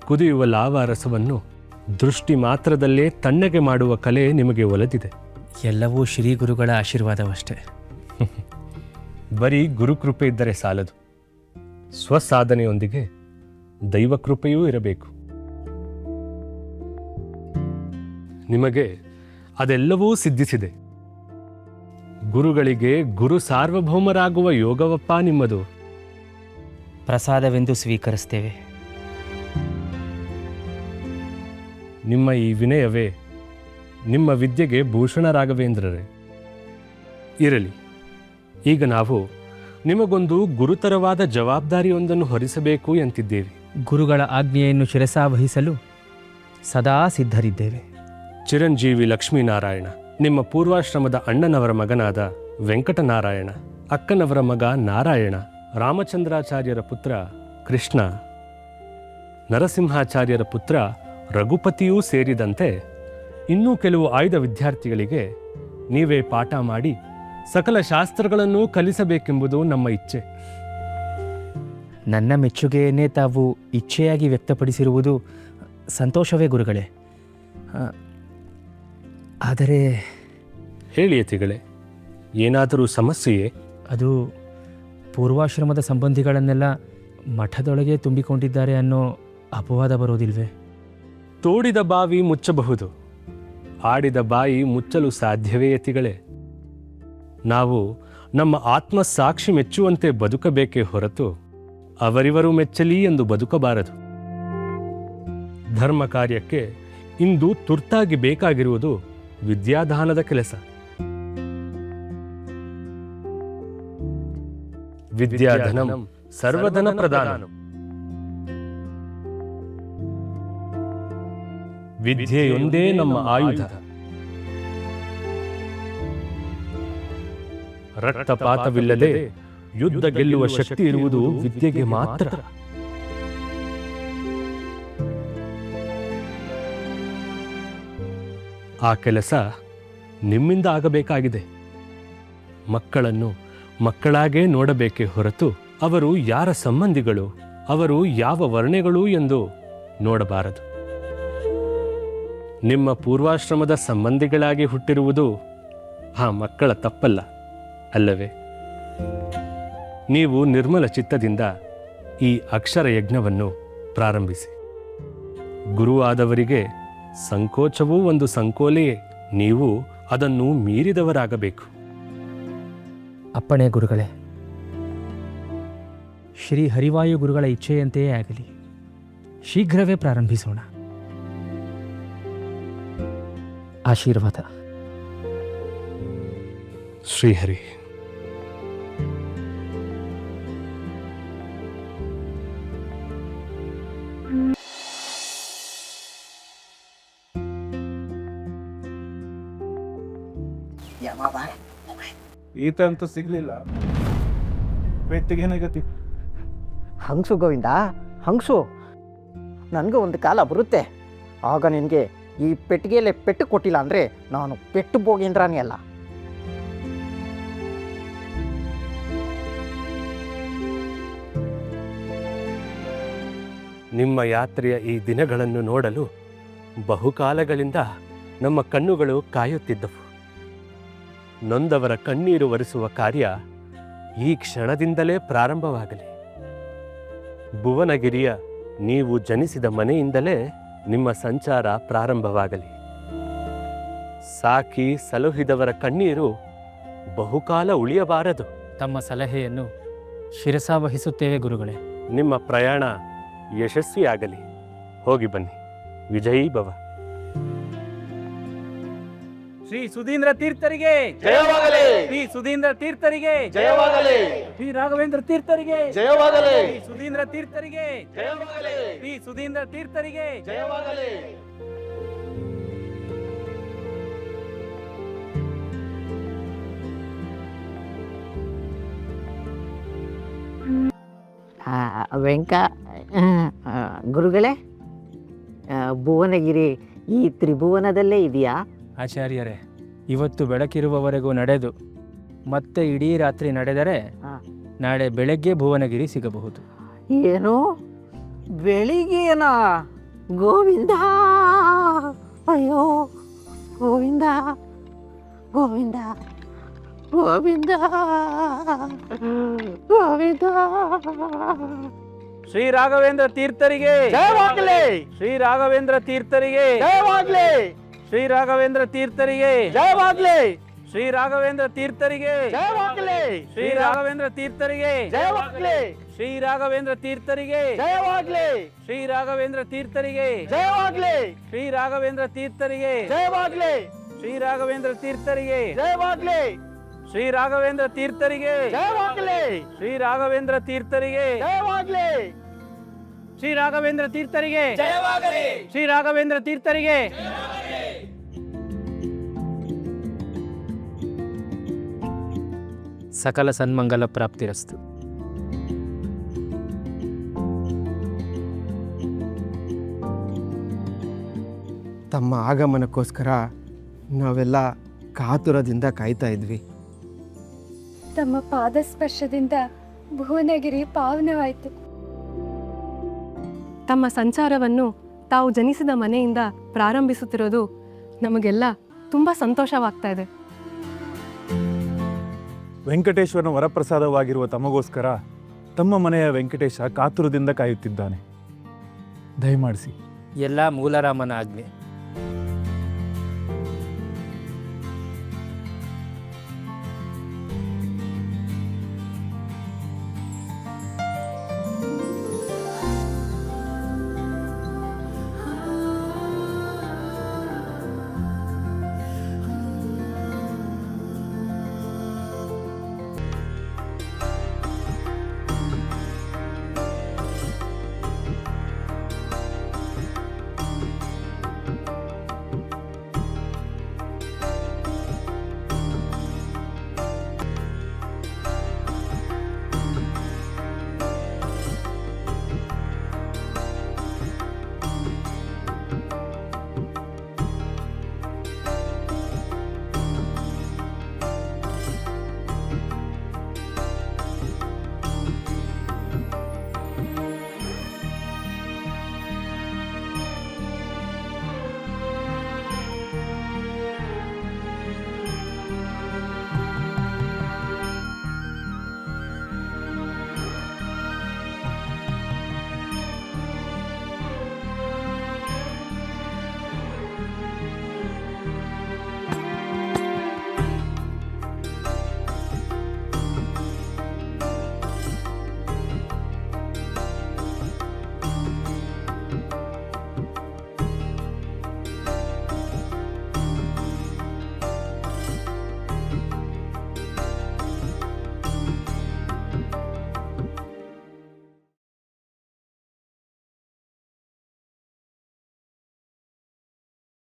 ಕುದಿಯುವ ಲಾವಾ ರಸವನ್ನು ದೃಷ್ಟಿ ಮಾತ್ರದಲ್ಲೇ ತಣ್ಣಗೆ ಮಾಡುವ ಕಲೆ ನಿಮಗೆ ಒಲಿದಿದೆ. ಎಲ್ಲವೂ ಶ್ರೀ ಗುರುಗಳ ಆಶೀರ್ವಾದವಷ್ಟೇ. ಬರೀ ಗುರುಕೃಪೆ ಇದ್ದರೆ ಸಾಲದು, ಸ್ವಸಾಧನೆಯೊಂದಿಗೆ ದೈವಕೃಪೆಯೂ ಇರಬೇಕು. ನಿಮಗೆ ಅದೆಲ್ಲವೂ ಸಿದ್ಧಿಸಿದೆ. ಗುರುಗಳಿಗೆ ಗುರು ಸಾರ್ವಭೌಮರಾಗುವ ಯೋಗವಪ್ಪ ನಿಮ್ಮದು. ಪ್ರಸಾದವೆಂದು ಸ್ವೀಕರಿಸ್ತೇವೆ. ನಿಮ್ಮ ಈ ವಿನಯವೇ ನಿಮ್ಮ ವಿದ್ಯೆಗೆ ಭೂಷಣ ರಾಘವೇಂದ್ರರೇ. ಇರಲಿ, ಈಗ ನಾವು ನಿಮಗೊಂದು ಗುರುತರವಾದ ಜವಾಬ್ದಾರಿಯೊಂದನ್ನು ಹೊರಿಸಬೇಕು ಎಂತಿದ್ದೇವೆ. ಗುರುಗಳ ಆಜ್ಞೆಯನ್ನು ಶಿರಸಾವಹಿಸಲು ಸದಾ ಸಿದ್ಧರಿದ್ದೇವೆ. ಚಿರಂಜೀವಿ ಲಕ್ಷ್ಮೀನಾರಾಯಣ ನಿಮ್ಮ ಪೂರ್ವಾಶ್ರಮದ ಅಣ್ಣನವರ ಮಗನಾದ ವೆಂಕಟನಾರಾಯಣ, ಅಕ್ಕನವರ ಮಗ ನಾರಾಯಣ, ರಾಮಚಂದ್ರಾಚಾರ್ಯರ ಪುತ್ರ ಕೃಷ್ಣ, ನರಸಿಂಹಾಚಾರ್ಯರ ಪುತ್ರ ರಘುಪತಿಯೂ ಸೇರಿದಂತೆ ಇನ್ನೂ ಕೆಲವು ಆಯ್ದ ವಿದ್ಯಾರ್ಥಿಗಳಿಗೆ ನೀವೇ ಪಾಠ ಮಾಡಿ ಸಕಲ ಶಾಸ್ತ್ರಗಳನ್ನು ಕಲಿಸಬೇಕೆಂಬುದು ನಮ್ಮ ಇಚ್ಛೆ. ನನ್ನ ಮೆಚ್ಚುಗೆಯನ್ನೇ ತಾವು ಇಚ್ಛೆಯಾಗಿ ವ್ಯಕ್ತಪಡಿಸಿರುವುದು ಸಂತೋಷವೇ ಗುರುಗಳೇ. ಆದರೆ ಹೇಳಿ ಯತಿಗಳೇ, ಏನಾದರೂ ಸಮಸ್ಯೆಯೇ? ಅದು ಪೂರ್ವಾಶ್ರಮದ ಸಂಬಂಧಿಗಳನ್ನೆಲ್ಲ ಮಠದೊಳಗೆ ತುಂಬಿಕೊಂಡಿದ್ದಾರೆ ಅನ್ನೋ ಅಪವಾದ ಬರೋದಿಲ್ವೇ? ತೋಡಿದ ಬಾವಿ ಮುಚ್ಚಬಹುದು, ಆಡಿದ ಬಾಯಿ ಮುಚ್ಚಲು ಸಾಧ್ಯವೇ ಯತಿಗಳೇ? ನಾವು ನಮ್ಮ ಆತ್ಮಸಾಕ್ಷಿ ಮೆಚ್ಚುವಂತೆ ಬದುಕಬೇಕೇ ಹೊರತು ಅವರಿವರು ಮೆಚ್ಚಲಿ ಎಂದು ಬದುಕಬಾರದು. ಧರ್ಮ ಕಾರ್ಯಕ್ಕೆ ಇಂದು ತುರ್ತಾಗಿ ಬೇಕಾಗಿರುವುದು ವಿದ್ಯಾದಾನದ ಕೆಲಸ. ವಿದ್ಯಾಧನಂ ಸರ್ವಧನ ಪ್ರಧಾನ. ವಿದ್ಯೆಯೊಂದೇ ನಮ್ಮ ಆಯುಧ. ರಕ್ತಪಾತವಿಲ್ಲದೆ ಯುದ್ಧ ಗೆಲ್ಲುವ ಶಕ್ತಿ ಇರುವುದು ವಿದ್ಯೆಗೆ ಮಾತ್ರ. ಆ ಕೆಲಸ ನಿಮ್ಮಿಂದ ಆಗಬೇಕಾಗಿದೆ. ಮಕ್ಕಳನ್ನು ಮಕ್ಕಳಾಗೇ ನೋಡಬೇಕೇ ಹೊರತು ಅವರು ಯಾರ ಸಂಬಂಧಿಗಳು, ಅವರು ಯಾವ ವರ್ಣೆಗಳು ಎಂದು ನೋಡಬಾರದು. ನಿಮ್ಮ ಪೂರ್ವಾಶ್ರಮದ ಸಂಬಂಧಿಗಳಾಗಿ ಹುಟ್ಟಿರುವುದು ಆ ಮಕ್ಕಳ ತಪ್ಪಲ್ಲ, ಅಲ್ಲವೇ? ನೀವು ನಿರ್ಮಲ ಚಿತ್ತದಿಂದ ಈ ಅಕ್ಷರ ಯಜ್ಞವನ್ನು ಪ್ರಾರಂಭಿಸಿ. ಗುರುವಾದವರಿಗೆ ಸಂಕೋಚವೂ ಒಂದು ಸಂಕೋಲೆಯೇ. ನೀವು ಅದನ್ನು ಮೀರಿದವರಾಗಬೇಕು. ಅಪ್ಪಣೆ ಗುರುಗಳೇ. ಶ್ರೀ ಹರಿವಾಯು ಗುರುಗಳ ಇಚ್ಛೆಯಂತೆಯೇ ಆಗಲಿ. ಶೀಘ್ರವೇ ಪ್ರಾರಂಭಿಸೋಣ. ಆಶೀರ್ವಾದ. ಶ್ರೀಹರಿ. ಈತ ಅಂತೂ ಸಿಗ್ಲಿಲ್ಲ. ಪೆಟ್ಟಿಗೇನಾಗತಿ? ಹಂಗಸು ಗೋವಿಂದ, ಹಂಗಸು. ನನಗೂ ಒಂದು ಕಾಲ ಬರುತ್ತೆ, ಆಗ ನಿನಗೆ ಈ ಪೆಟ್ಟಿಗೆಯಲ್ಲೇ ಪೆಟ್ಟು ಕೊಟ್ಟಿಲ್ಲ ಅಂದರೆ ನಾನು ಪೆಟ್ಟು ಬೋಗೇಂದ್ರಾನೇ ಅಲ್ಲ. ನಿಮ್ಮ ಯಾತ್ರೆಯ ಈ ದಿನಗಳನ್ನು ನೋಡಲು ಬಹುಕಾಲಗಳಿಂದ ನಮ್ಮ ಕಣ್ಣುಗಳು ಕಾಯುತ್ತಿದ್ದವು. ನೊಂದವರ ಕಣ್ಣೀರು ಒರೆಸುವ ಕಾರ್ಯ ಈ ಕ್ಷಣದಿಂದಲೇ ಪ್ರಾರಂಭವಾಗಲಿ. ಭುವನಗಿರಿಯ ನೀವು ಜನಿಸಿದ ಮನೆಯಿಂದಲೇ ನಿಮ್ಮ ಸಂಚಾರ ಪ್ರಾರಂಭವಾಗಲಿ. ಸಾಕಿ ಸಲುಹಿದವರ ಕಣ್ಣೀರು ಬಹುಕಾಲ ಉಳಿಯಬಾರದು. ತಮ್ಮ ಸಲಹೆಯನ್ನು ಶಿರಸಾವಹಿಸುತ್ತೇವೆ ಗುರುಗಳೇ. ನಿಮ್ಮ ಪ್ರಯಾಣ ಯಶಸ್ವಿಯಾಗಲಿ. ಹೋಗಿ ಬನ್ನಿ. ವಿಜಯೀ ಭವ. ಶ್ರೀ ಸುಧೀಂದ್ರ ತೀರ್ಥರಿಗೆ ಜಯವಾಗಲಿ. ಶ್ರೀ ಸುಧೀಂದ್ರ ತೀರ್ಥರಿಗೆ ಜಯವಾಗಲಿ. ಶ್ರೀ ರಾಘವೇಂದ್ರ ತೀರ್ಥರಿಗೆ ಜಯವಾಗಲಿ. ಶ್ರೀ ಸುಧೀಂದ್ರ ತೀರ್ಥರಿಗೆ ಜಯವಾಗಲಿ. ಶ್ರೀ ಸುಧೀಂದ್ರ ತೀರ್ಥರಿಗೆ ಜಯವಾಗಲಿ. ವೆಂಕ ಗುರುಗಳೇ, ಭುವನಗಿರಿ ಈ ತ್ರಿಭುವನದಲ್ಲೇ ಇದೆಯಾ? ಆಚಾರ್ಯರೇ, ಇವತ್ತು ಬೆಳಕಿರುವವರೆಗೂ ನಡೆದು ಮತ್ತೆ ಇಡೀ ರಾತ್ರಿ ನಡೆದರೆ ನಾಳೆ ಬೆಳಗ್ಗೆ ಭುವನಗಿರಿ ಸಿಗಬಹುದು. ಏನು ಬೆಳಿಗ್ಗೆನ ಗೋವಿಂದ, ಅಯ್ಯೋ ಗೋವಿಂದ ಗೋವಿಂದ ಗೋವಿಂದ ಗೋವಿಂದ. ಶ್ರೀ ರಾಘವೇಂದ್ರ ತೀರ್ಥರಿಗೆ ಜಯವಾಗಲಿ ಶ್ರೀ ರಾಘವೇಂದ್ರ ತೀರ್ಥರಿಗೆ ಜಯವಾಗಲಿ ಶ್ರೀ ರಾಘವೇಂದ್ರ ತೀರ್ಥರಿಗೆ ಜಯವಾಗಲಿ ಶ್ರೀ ರಾಘವೇಂದ್ರ ತೀರ್ಥರಿಗೆ ಜಯವಾಗಲಿ ಶ್ರೀ ರಾಘವೇಂದ್ರ ತೀರ್ಥರಿಗೆ ಜಯವಾಗಲಿ ಶ್ರೀ ರಾಘವೇಂದ್ರ ತೀರ್ಥರಿಗೆ ಜಯವಾಗಲಿ ಶ್ರೀ ರಾಘವೇಂದ್ರ ತೀರ್ಥರಿಗೆ ಜಯವಾಗಲಿ ಶ್ರೀ ರಾಘವೇಂದ್ರ ತೀರ್ಥರಿಗೆ ಜಯವಾಗಲಿ ಶ್ರೀ ರಾಘವೇಂದ್ರ ತೀರ್ಥರಿಗೆ ಜಯವಾಗಲಿ ಶ್ರೀ ರಾಘವೇಂದ್ರ ತೀರ್ಥರಿಗೆ ಜಯವಾಗಲಿ ಶ್ರೀ ರಾಘವೇಂದ್ರ ತೀರ್ಥರಿಗೆ ಜಯವಾಗಲಿ ಶ್ರೀ ರಾಘವೇಂದ್ರ ತೀರ್ಥರಿಗೆ ಜಯವಾಗಲಿ ಶ್ರೀ ರಾಘವೇಂದ್ರ ತೀರ್ಥರಿಗೆ ಸಕಲ ಸನ್ಮಂಗಲ ಪ್ರಾಪ್ತಿರಸ್ತು. ತಮ್ಮ ಆಗಮನಕ್ಕೋಸ್ಕರ ನಾವೆಲ್ಲ ಕಾತುರದಿಂದ ಕಾಯ್ತಾ ಇದ್ವಿ. ತಮ್ಮ ಪಾದಸ್ಪರ್ಶದಿಂದ ಭುವನಗಿರಿ ಪಾವನವಾಯಿತು. ತಮ್ಮ ಸಂಚಾರವನ್ನು ತಾವು ಜನಿಸಿದ ಮನೆಯಿಂದ ಪ್ರಾರಂಭಿಸುತ್ತಿರೋದು ನಮಗೆಲ್ಲ ತುಂಬ ಸಂತೋಷವಾಗ್ತಾ ಇದೆ. ವೆಂಕಟೇಶ್ವರನ ವರಪ್ರಸಾದವಾಗಿರುವ ತಮಗೋಸ್ಕರ ತಮ್ಮ ಮನೆಯ ವೆಂಕಟೇಶ ಕಾತುರದಿಂದ ಕಾಯುತ್ತಿದ್ದಾನೆ. ದಯಮಾಡಿಸಿ. ಎಲ್ಲ ಮೂಲರಾಮನ ಆಜ್ಞೆ.